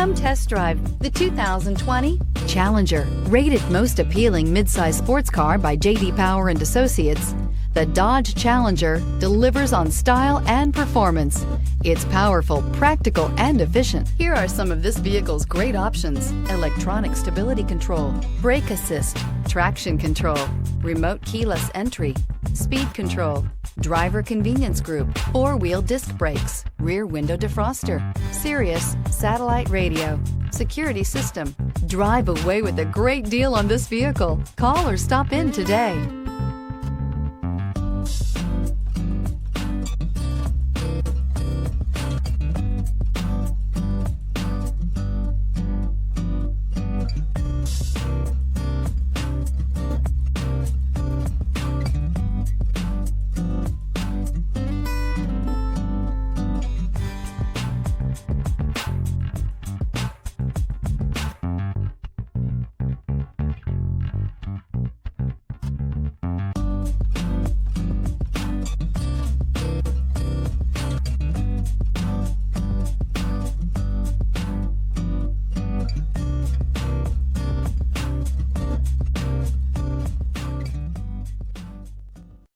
Come test drive the 2020 Challenger. Rated most appealing midsize sports car by J.D. Power and Associates, the Dodge Challenger delivers on style and performance. It's powerful, practical, and efficient. Here are some of this vehicle's great options: electronic stability control, brake assist, traction control, remote keyless entry, speed control, driver convenience group, four-wheel disc brakes, rear window defroster, Sirius satellite radio, security system. Drive away with a great deal on this vehicle. Call or stop in today.